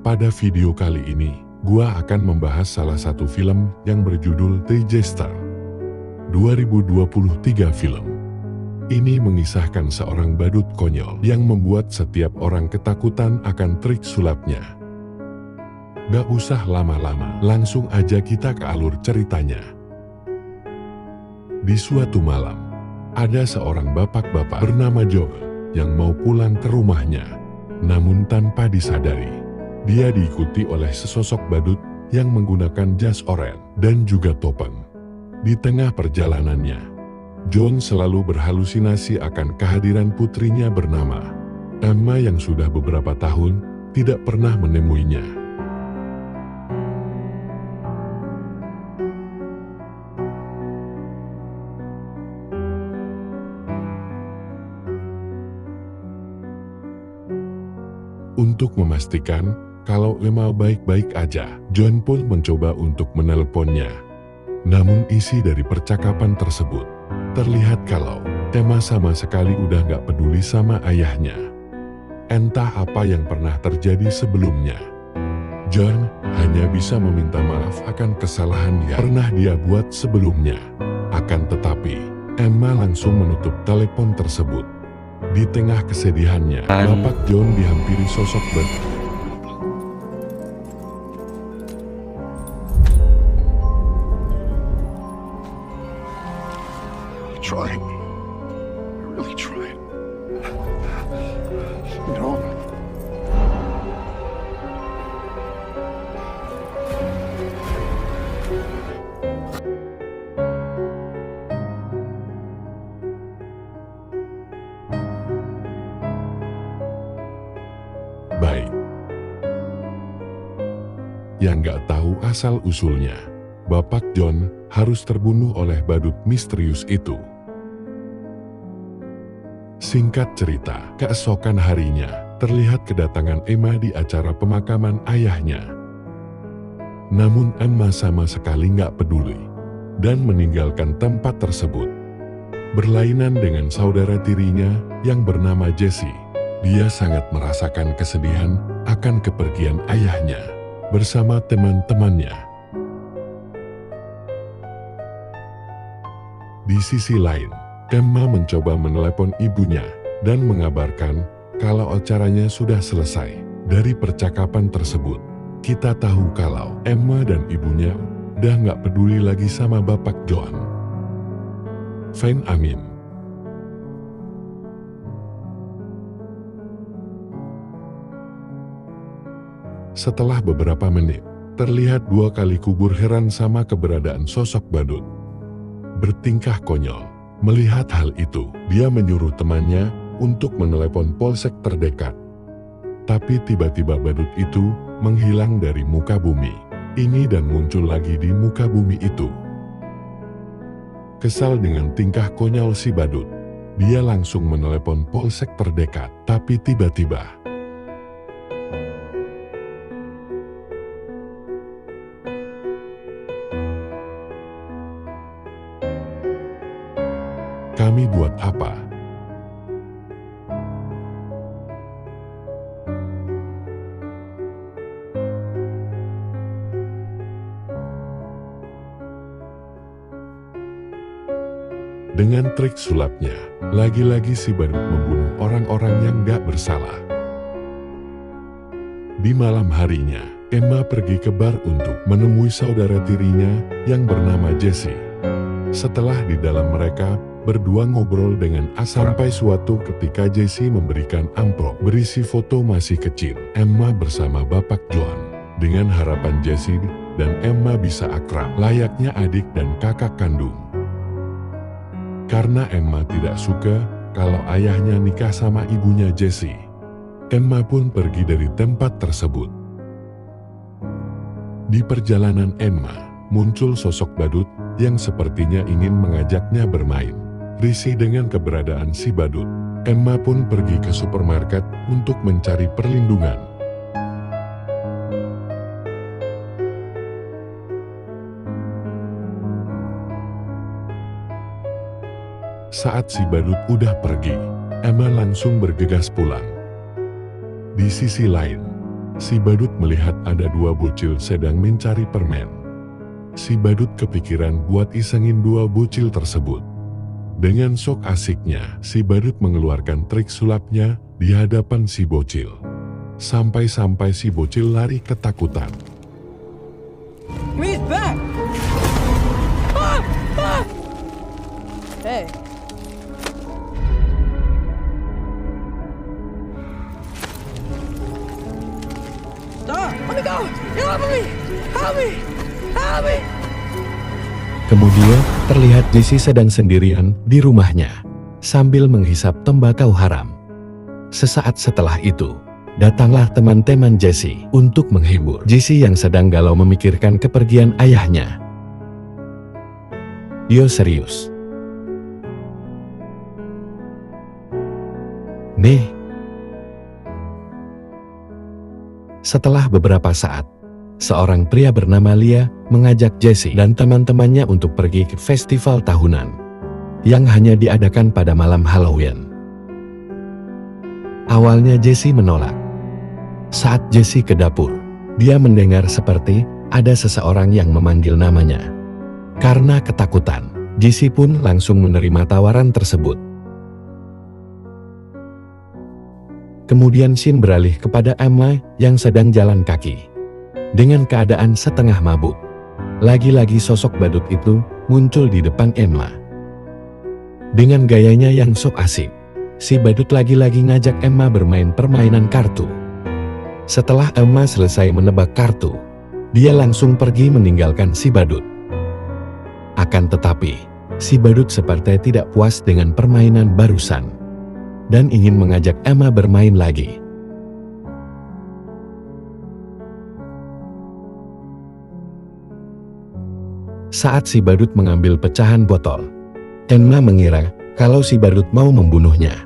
Pada video kali ini, gua akan membahas salah satu film yang berjudul The Jester. 2023 film. Ini mengisahkan seorang badut konyol yang membuat setiap orang ketakutan akan trik sulapnya. Gak usah lama-lama, langsung aja kita ke alur ceritanya. Di suatu malam, ada seorang bapak-bapak bernama John yang mau pulang ke rumahnya. Namun tanpa disadari, dia diikuti oleh sesosok badut yang menggunakan jas oranye dan juga topeng. Di tengah perjalanannya, John selalu berhalusinasi akan kehadiran putrinya bernama Emma yang sudah beberapa tahun tidak pernah menemuinya. Untuk memastikan kalau Emma baik-baik aja, John pun mencoba untuk menelponnya. Namun isi dari percakapan tersebut terlihat kalau Emma sama sekali udah gak peduli sama ayahnya. Entah apa yang pernah terjadi sebelumnya. John hanya bisa meminta maaf akan kesalahan yang pernah dia buat sebelumnya. Akan tetapi, Emma langsung menutup telepon tersebut. Di tengah kesedihannya, Bapak John dihampiri sosok badut. Trying. I really tried. You know? Baik. Yang gak tahu asal-usulnya, Bapak John harus terbunuh oleh badut misterius itu. Singkat cerita, keesokan harinya, terlihat kedatangan Emma di acara pemakaman ayahnya. Namun Emma sama sekali gak peduli, dan meninggalkan tempat tersebut. Berlainan dengan saudara tirinya yang bernama Jessie, dia sangat merasakan kesedihan akan kepergian ayahnya bersama teman-temannya. Di sisi lain, Emma mencoba menelepon ibunya dan mengabarkan kalau acaranya sudah selesai. Dari percakapan tersebut, kita tahu kalau Emma dan ibunya udah gak peduli lagi sama Bapak John. Fine, amin. Setelah beberapa menit, terlihat dua kali kubur heran sama keberadaan sosok badut. Bertingkah konyol. Melihat hal itu, dia menyuruh temannya untuk menelepon polsek terdekat. Tapi tiba-tiba badut itu menghilang dari muka bumi ini dan muncul lagi di muka bumi itu. Kesal dengan tingkah konyol si badut, dia langsung menelepon polsek terdekat. Tapi tiba-tiba kami buat apa? Dengan trik sulapnya, lagi-lagi si badut membunuh orang-orang yang gak bersalah. Di malam harinya, Emma pergi ke bar untuk menemui saudara tirinya yang bernama Jessie. Setelah di dalam mereka berdua ngobrol dengan asal sampai suatu ketika Jessie memberikan amplop berisi foto masih kecil Emma bersama Bapak John, dengan harapan Jessie dan Emma bisa akrab layaknya adik dan kakak kandung. Karena Emma tidak suka kalau ayahnya nikah sama ibunya Jessie, Emma pun pergi dari tempat tersebut. Di perjalanan Emma, muncul sosok badut yang sepertinya ingin mengajaknya bermain. Risih dengan keberadaan si badut, Emma pun pergi ke supermarket untuk mencari perlindungan. Saat si badut udah pergi, Emma langsung bergegas pulang. Di sisi lain, Si badut melihat ada dua bocil sedang mencari permen. Si badut kepikiran buat isengin dua bocil tersebut. Dengan sok asiknya, si badut mengeluarkan trik sulapnya di hadapan si bocil. Sampai-sampai si bocil lari ketakutan. He's back! Ah! Ah! Hey. Stop! Let me go! Get off of me! Help me! Help me! Kemudian, terlihat Jesse sedang sendirian di rumahnya, sambil menghisap tembakau haram. Sesaat setelah itu, datanglah teman-teman Jesse untuk menghibur Jesse yang sedang galau memikirkan kepergian ayahnya. Yo serius. Nih. Setelah beberapa saat, seorang pria bernama Lia mengajak Jesse dan teman-temannya untuk pergi ke festival tahunan yang hanya diadakan pada malam Halloween. Awalnya Jesse menolak. Saat Jesse ke dapur, dia mendengar seperti ada seseorang yang memanggil namanya. Karena ketakutan, Jesse pun langsung menerima tawaran tersebut. Kemudian Shin beralih kepada Emma yang sedang jalan kaki. Dengan keadaan setengah mabuk, lagi-lagi sosok badut itu muncul di depan Emma. Dengan gayanya yang sok asik, si badut lagi-lagi ngajak Emma bermain permainan kartu. Setelah Emma selesai menebak kartu, dia langsung pergi meninggalkan si badut. Akan tetapi, si badut seperti tidak puas dengan permainan barusan dan ingin mengajak Emma bermain lagi. Saat si badut mengambil pecahan botol, Emma mengira kalau si badut mau membunuhnya.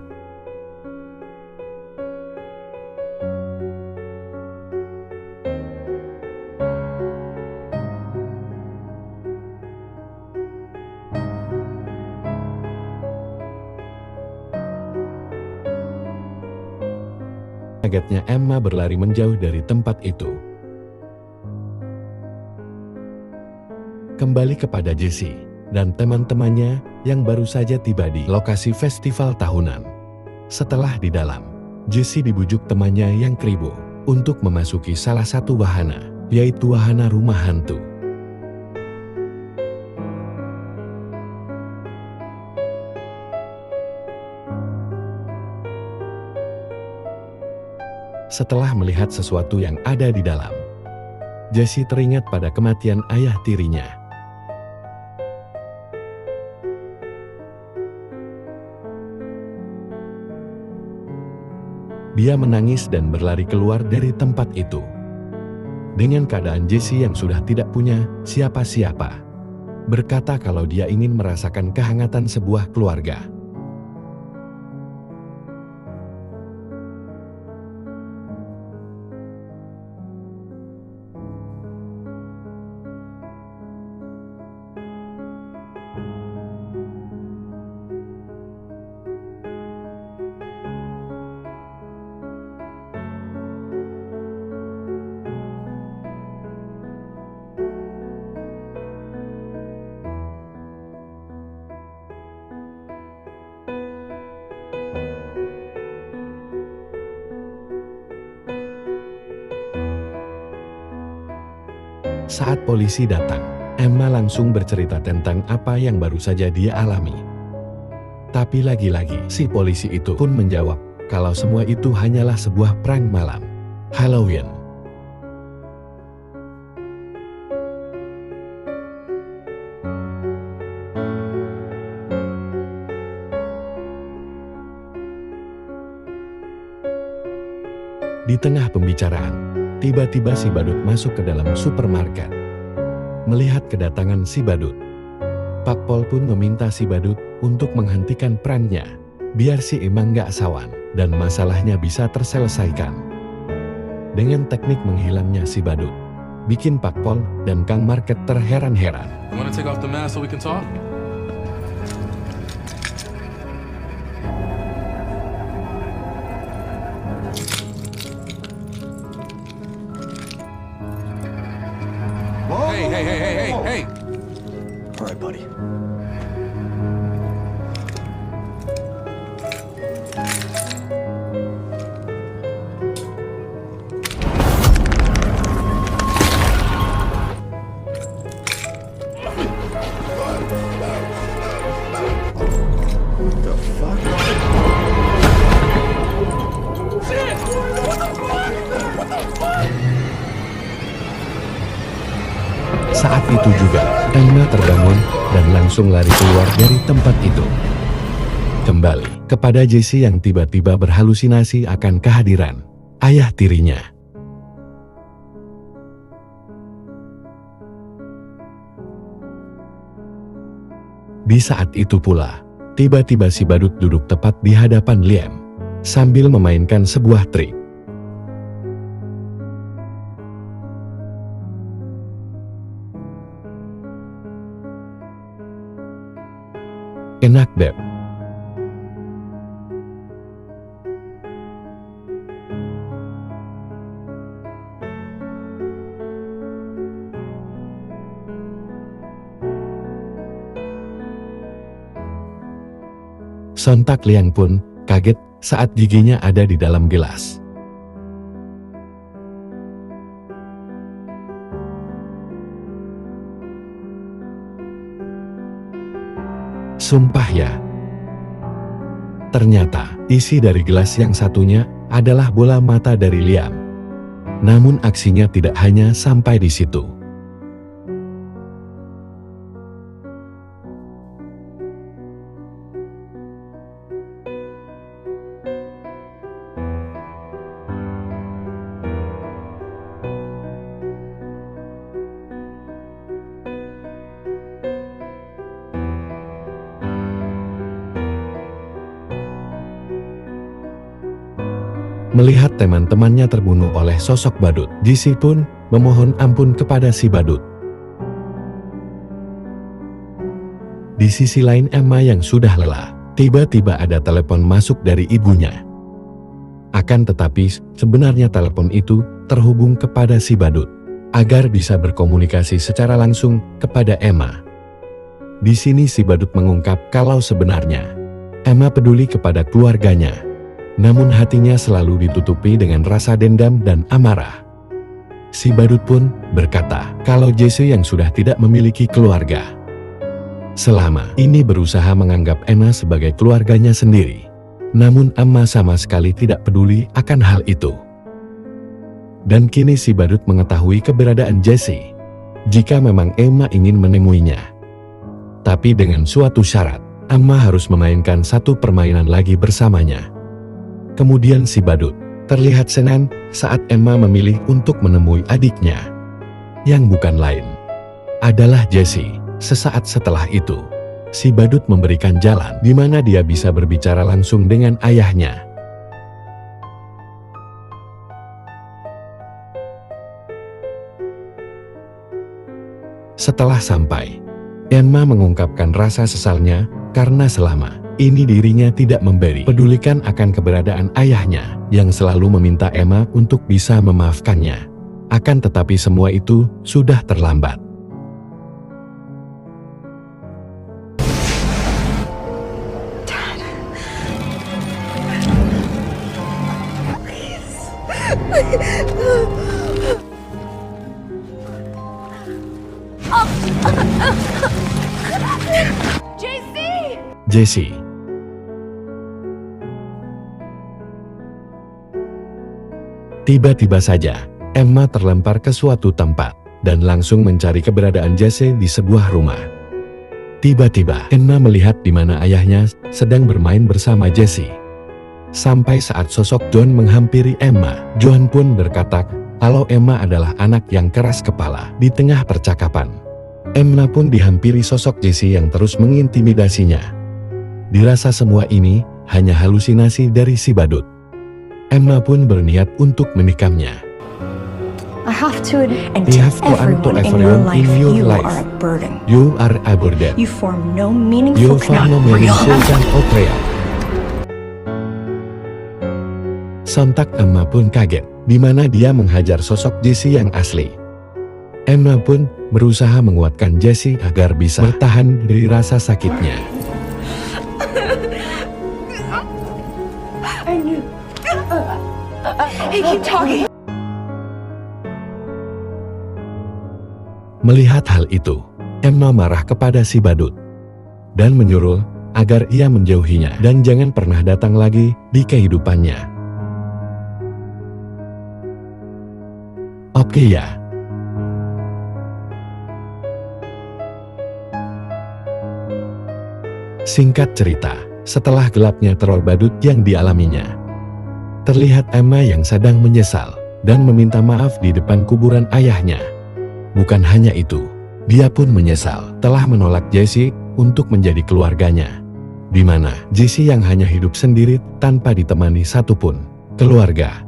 Kagetnya Emma berlari menjauh dari tempat itu. Kembali kepada Jesse dan teman-temannya yang baru saja tiba di lokasi festival tahunan. Setelah di dalam, Jesse dibujuk temannya yang kribo untuk memasuki salah satu wahana, yaitu wahana rumah hantu. Setelah melihat sesuatu yang ada di dalam, Jesse teringat pada kematian ayah tirinya. Dia menangis dan berlari keluar dari tempat itu. Dengan keadaan Jesse yang sudah tidak punya siapa-siapa, berkata kalau dia ingin merasakan kehangatan sebuah keluarga. Saat polisi datang, Emma langsung bercerita tentang apa yang baru saja dia alami. Tapi lagi-lagi si polisi itu pun menjawab kalau semua itu hanyalah sebuah prank malam Halloween. Di tengah pembicaraan, tiba-tiba si badut masuk ke dalam supermarket. Melihat kedatangan si badut, Pak Pol pun meminta si badut untuk menghentikan pranknya, biar si Emma nggak sawan dan masalahnya bisa terselesaikan. Dengan teknik menghilangnya si badut, bikin Pak Pol dan Kang Market terheran-heran. You wanna take off the mask so we can talk? Hey! All right, buddy. The fuck? Saat itu juga, Emma terbangun dan langsung lari keluar dari tempat itu. Kembali kepada Jesse yang tiba-tiba berhalusinasi akan kehadiran ayah tirinya. Di saat itu pula, tiba-tiba si badut duduk tepat di hadapan Liam, sambil memainkan sebuah trik. Enak deh. Sontak Liang pun kaget saat giginya ada di dalam gelas. Sumpah ya. Ternyata isi dari gelas yang satunya adalah bola mata dari Liam. Namun aksinya tidak hanya sampai di situ. Melihat teman-temannya terbunuh oleh sosok badut, Jesse pun memohon ampun kepada si badut. Di sisi lain Emma yang sudah lelah, tiba-tiba ada telepon masuk dari ibunya. Akan tetapi sebenarnya telepon itu terhubung kepada si badut, agar bisa berkomunikasi secara langsung kepada Emma. Di sini si badut mengungkap kalau sebenarnya Emma peduli kepada keluarganya. Namun hatinya selalu ditutupi dengan rasa dendam dan amarah. Si badut pun berkata kalau Jesse yang sudah tidak memiliki keluarga, selama ini berusaha menganggap Emma sebagai keluarganya sendiri. Namun Emma sama sekali tidak peduli akan hal itu. Dan kini si badut mengetahui keberadaan Jesse, jika memang Emma ingin menemuinya. Tapi dengan suatu syarat, Emma harus memainkan satu permainan lagi bersamanya. Kemudian si badut terlihat senang saat Emma memilih untuk menemui adiknya, yang bukan lain adalah Jesse. Sesaat setelah itu, si badut memberikan jalan di mana dia bisa berbicara langsung dengan ayahnya. Setelah sampai, Emma mengungkapkan rasa sesalnya karena selama ini dirinya tidak memberi pedulikan akan keberadaan ayahnya yang selalu meminta Emma untuk bisa memaafkannya. Akan tetapi semua itu sudah terlambat. Jesse. Tiba-tiba saja, Emma terlempar ke suatu tempat dan langsung mencari keberadaan Jesse di sebuah rumah. Tiba-tiba, Emma melihat di mana ayahnya sedang bermain bersama Jesse. Sampai saat sosok John menghampiri Emma, John pun berkata kalau Emma adalah anak yang keras kepala. Di tengah percakapan, Emma pun dihampiri sosok Jesse yang terus mengintimidasinya. Dirasa semua ini hanya halusinasi dari si badut. Emma pun berniat untuk menikamnya. I have to and You to have to everyone unto in your everyone life, in your you life. are a burden. You are a burden. You form no You meaningful form no meaningful connection or real. Sontak Emma pun kaget, di mana dia menghajar sosok Jesse yang asli. Emma pun berusaha menguatkan Jesse agar bisa bertahan dari rasa sakitnya. I knew. Hey, keep talking. Melihat hal itu, Emma marah kepada si badut dan menyuruh agar ia menjauhinya dan jangan pernah datang lagi di kehidupannya. Oke ya. Singkat cerita, setelah gelapnya teror badut yang dialaminya, terlihat Emma yang sedang menyesal dan meminta maaf di depan kuburan ayahnya. Bukan hanya itu, dia pun menyesal telah menolak Jesse untuk menjadi keluarganya, di mana Jesse yang hanya hidup sendiri tanpa ditemani satupun keluarga.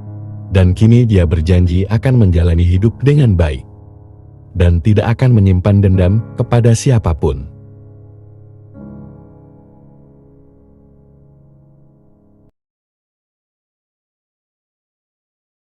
Dan kini dia berjanji akan menjalani hidup dengan baik dan tidak akan menyimpan dendam kepada siapapun.